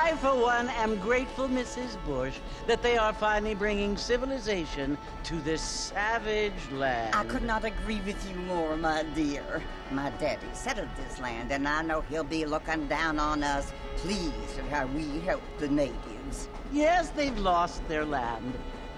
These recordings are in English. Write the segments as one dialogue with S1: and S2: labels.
S1: I, for one, am grateful, Mrs. Bush, that they are finally bringing civilization to this savage land.
S2: I could not agree with you more, my dear. My daddy settled this land, and I know he'll be looking down on us, pleased at how we help the natives.
S1: Yes, they've lost their land,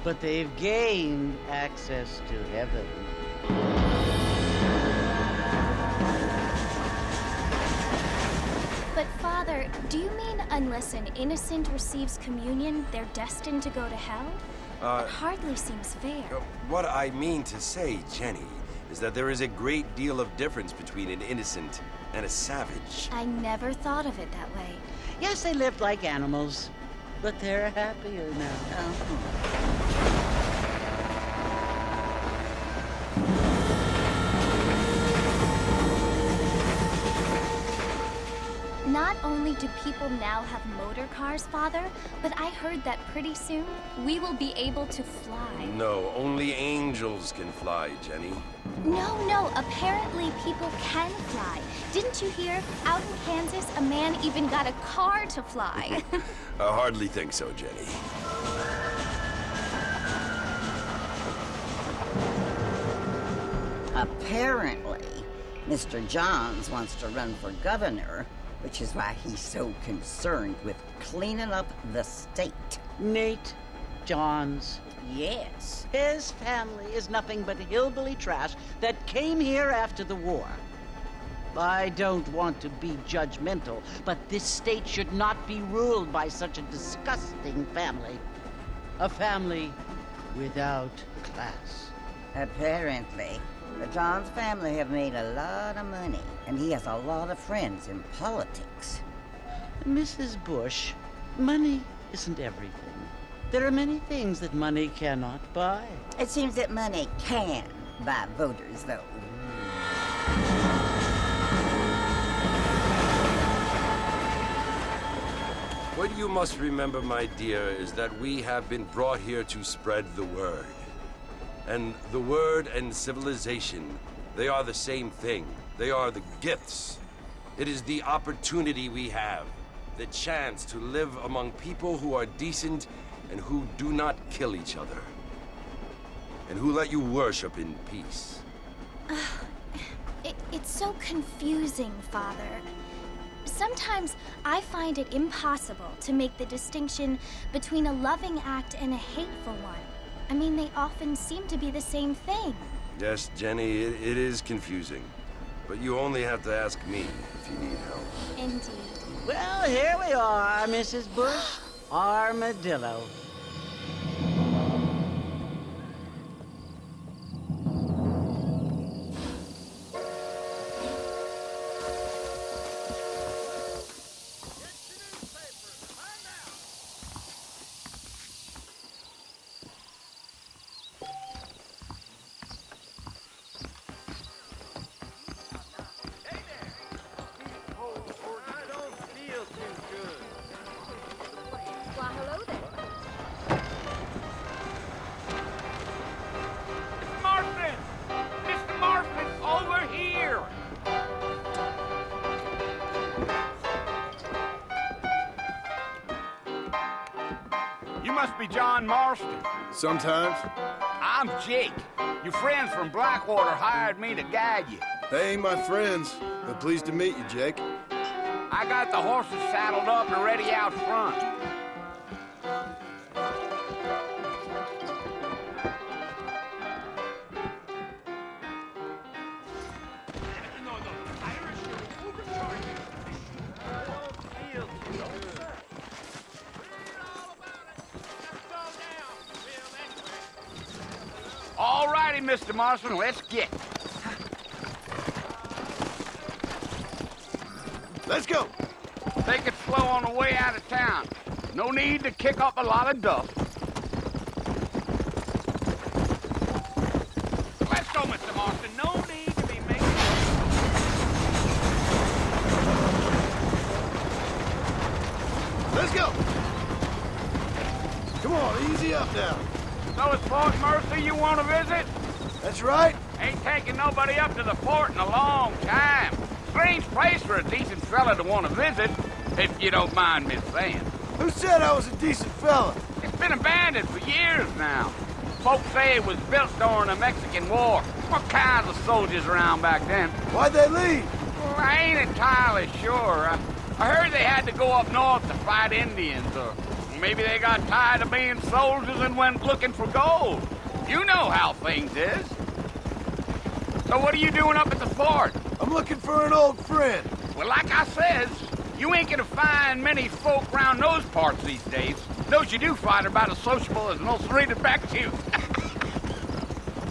S1: but they've gained access to heaven.
S3: But, Father, do you mean unless an innocent receives communion, they're destined to go to hell? That hardly seems fair.
S4: What I mean to say, Jenny, is that there is a great deal of difference between an innocent and a savage.
S3: I never thought of it that way.
S1: Yes, they lived like animals, but they're happier now.
S3: Not only do people now have motor cars, Father, but I heard that pretty soon we will be able to fly.
S4: No, only angels can fly, Jenny.
S3: No, apparently people can fly. Didn't you hear? Out in Kansas, a man even got a car to fly.
S4: I hardly think so, Jenny.
S2: Apparently, Mr. Johns wants to run for governor, which is why he's so concerned with cleaning up the state.
S1: Nate Johns.
S2: Yes.
S1: His family is nothing but hillbilly trash that came here after the war. I don't want to be judgmental, but this state should not be ruled by such a disgusting family. A family without class.
S2: Apparently, the Johns family have made a lot of money, and he has a lot of friends in politics.
S1: Mrs. Bush, money isn't everything. There are many things that money cannot buy.
S2: It seems that money can buy voters, though.
S4: What you must remember, my dear, is that we have been brought here to spread the word. And the word and civilization, they are the same thing. They are the gifts. It is the opportunity we have, the chance to live among people who are decent and who do not kill each other, and who let you worship in peace.
S3: It's so confusing, Father. Sometimes I find it impossible to make the distinction between a loving act and a hateful one. I mean, they often seem to be the same thing.
S4: Yes, Jenny, it is confusing. But you only have to ask me if you need help.
S3: Indeed.
S1: Well, here we are, Mrs. Bush. Armadillo.
S5: Must be John Marston.
S6: Sometimes.
S5: I'm Jake. Your friends from Blackwater hired me to guide you.
S6: They ain't my friends, but pleased to meet you, Jake.
S5: I got the horses saddled up and ready out front. All righty, Mr. Marston, let's get.
S6: Let's go.
S5: Take it slow on the way out of town. No need to kick up a lot of dust. Let's go, Mr. Marston. No need to be making...
S6: Let's go. Come on, easy up now.
S5: So it's Fort Mercy you want to visit?
S6: That's right.
S5: Ain't taking nobody up to the fort in a long time. Strange place for a decent fella to want to visit, if you don't mind me saying.
S6: Who said I was a decent fella?
S5: It's been abandoned for years now. Folks say it was built during the Mexican War. What kinds of soldiers around back then?
S6: Why'd they leave?
S5: Well, I ain't entirely sure. I heard they had to go up north to fight Indians, or maybe they got tired of being soldiers and went looking for gold. You know how things is. So what are you doing up at the fort?
S6: I'm looking for an old friend.
S5: Well, like I says, you ain't gonna find many folk around those parts these days. Those you do find are about as sociable as most rated back to you.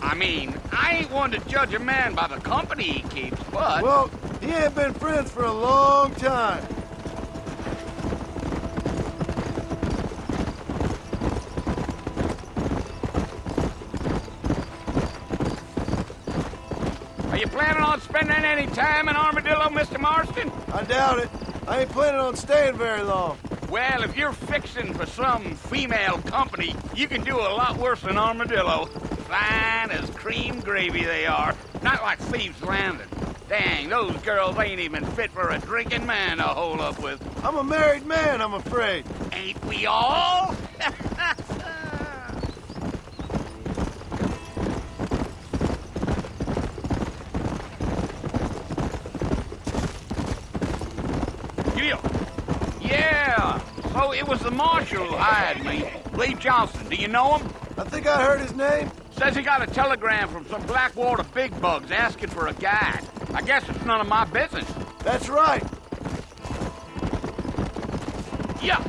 S5: I mean, I ain't one to judge a man by the company he keeps, but...
S6: Well, he ain't been friends for a long time.
S5: Are you planning on spending any time in Armadillo, Mr. Marston?
S6: I doubt it. I ain't planning on staying very long.
S5: Well, if you're fixing for some female company, you can do a lot worse than Armadillo. Fine as cream gravy they are. Not like Thieves' Landing. Dang, those girls ain't even fit for a drinking man to hole up with.
S6: I'm a married man, I'm afraid.
S5: Ain't we all? Yeah, so it was the marshal who hired me. Lee Johnson, do you know him?
S6: I think I heard his name.
S5: Says he got a telegram from some Blackwater big bugs asking for a guide. I guess it's none of my business.
S6: That's right.
S5: Yeah.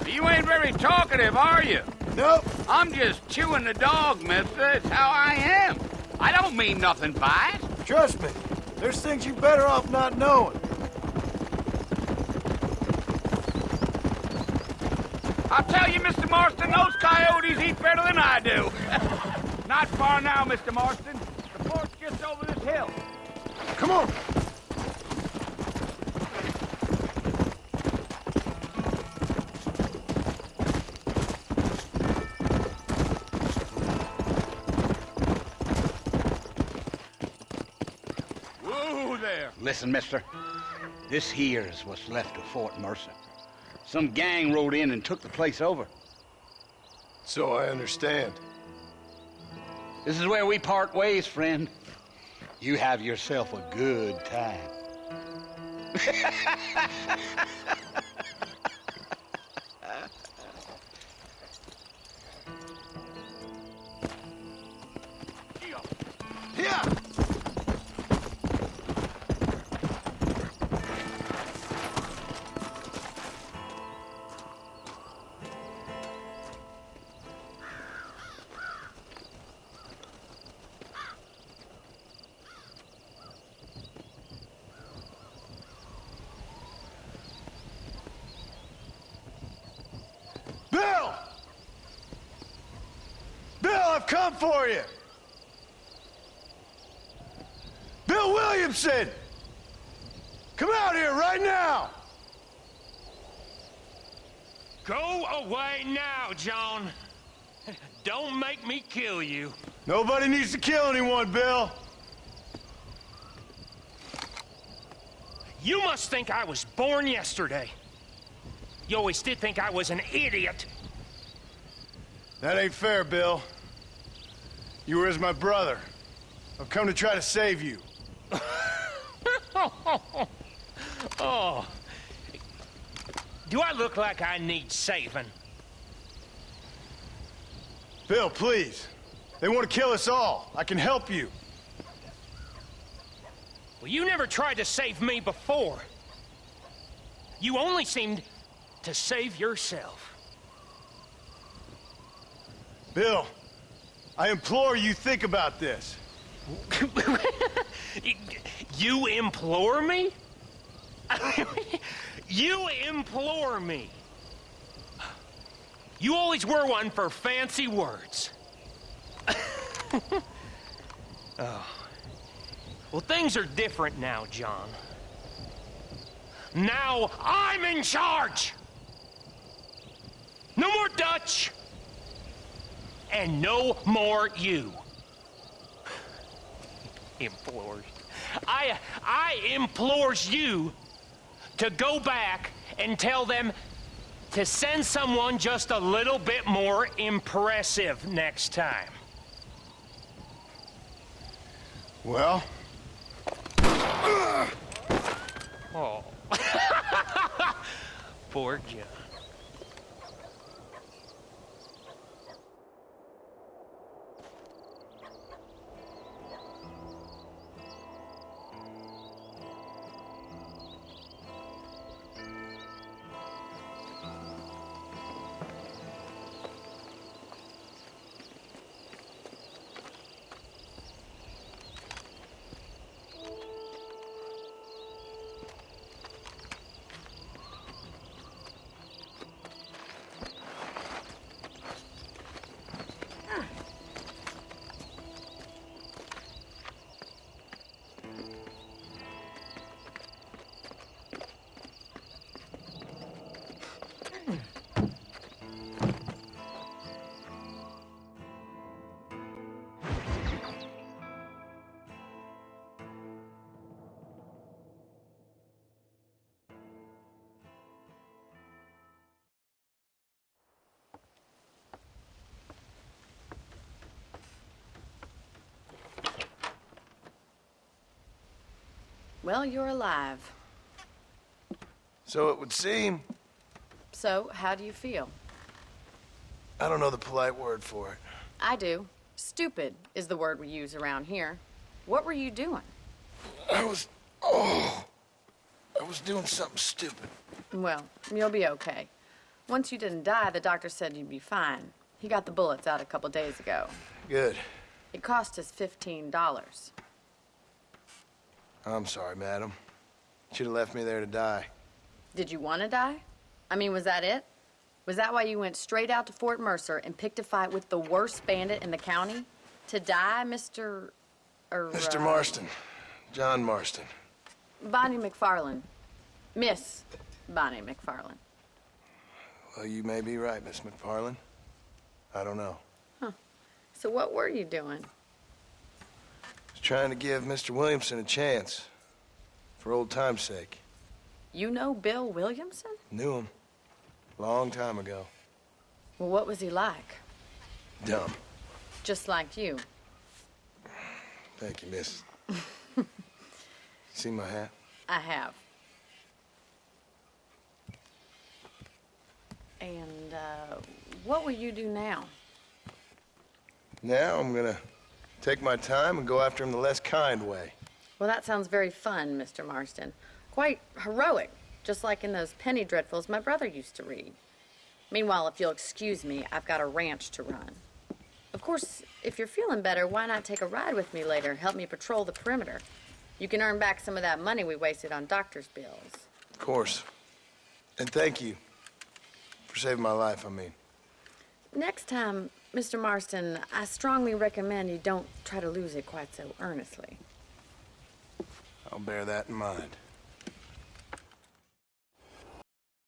S5: You ain't very talkative, are you?
S6: Nope.
S5: I'm just chewing the dog, mister. It's how I am. I don't mean nothing by it.
S6: Trust me. There's things you're better off not knowing.
S5: I'll tell you, Mr. Marston, those coyotes eat better than I do. Not far now, Mr. Marston. The fort's just over this hill.
S6: Come on.
S5: Whoa there. Listen, mister. This here's what's left of Fort Mercer. Some gang rode in and took the place over.
S6: So I understand.
S5: This is where we part ways, friend. You have yourself a good time.
S6: Yeah. Bill! Bill, I've come for you! Bill Williamson! Come out here right now!
S7: Go away now, John. Don't make me kill you.
S6: Nobody needs to kill anyone, Bill.
S7: You must think I was born yesterday. You always did think I was an idiot.
S6: That ain't fair, Bill. You were as my brother. I've come to try to save you.
S7: Oh. Do I look like I need saving?
S6: Bill, please. They want to kill us all. I can help you.
S7: Well, you never tried to save me before. You only seemed to save yourself.
S6: Bill, I implore you think about this.
S7: You implore me? You implore me. You always were one for fancy words. Oh. Well, things are different now, John. Now I'm in charge. No more Dutch. And no more you. Implores. I implores you to go back and tell them to send someone just a little bit more impressive next time.
S6: Well?
S7: Oh. Poor John.
S8: Well, you're alive.
S6: So it would seem.
S8: So, how do you feel?
S6: I don't know the polite word for it.
S8: I do. Stupid is the word we use around here. What were you doing?
S6: I was doing something stupid.
S8: Well, you'll be okay. Once you didn't die, the doctor said you'd be fine. He got the bullets out a couple days ago.
S6: Good.
S8: It cost us $15.
S6: I'm sorry, madam. Should have left me there to die.
S8: Did you want to die? I mean, was that it? Was that why you went straight out to Fort Mercer and picked a fight with the worst bandit in the county? To die, Mr.
S6: Mr. Marston. John Marston.
S8: Bonnie McFarlane. Miss Bonnie McFarlane.
S6: Well, you may be right, Miss McFarlane. I don't know.
S8: So what were you doing?
S6: I was trying to give Mr. Williamson a chance. For old time's sake.
S8: You know Bill Williamson?
S6: Knew him. Long time ago.
S8: Well, what was he like?
S6: Dumb.
S8: Just like you.
S6: Thank you, miss. See my hat?
S8: I have. And, what will you do now?
S6: Now I'm gonna take my time and go after him the less kind way.
S8: Well, that sounds very fun, Mr. Marston. Quite heroic, just like in those penny dreadfuls my brother used to read. Meanwhile, if you'll excuse me, I've got a ranch to run. Of course, if you're feeling better, why not take a ride with me later? Help me patrol the perimeter. You can earn back some of that money we wasted on doctor's bills.
S6: Of course. And thank you for saving my life, I mean.
S8: Next time, Mr. Marston, I strongly recommend you don't try to lose it quite so earnestly.
S6: I'll bear that in mind.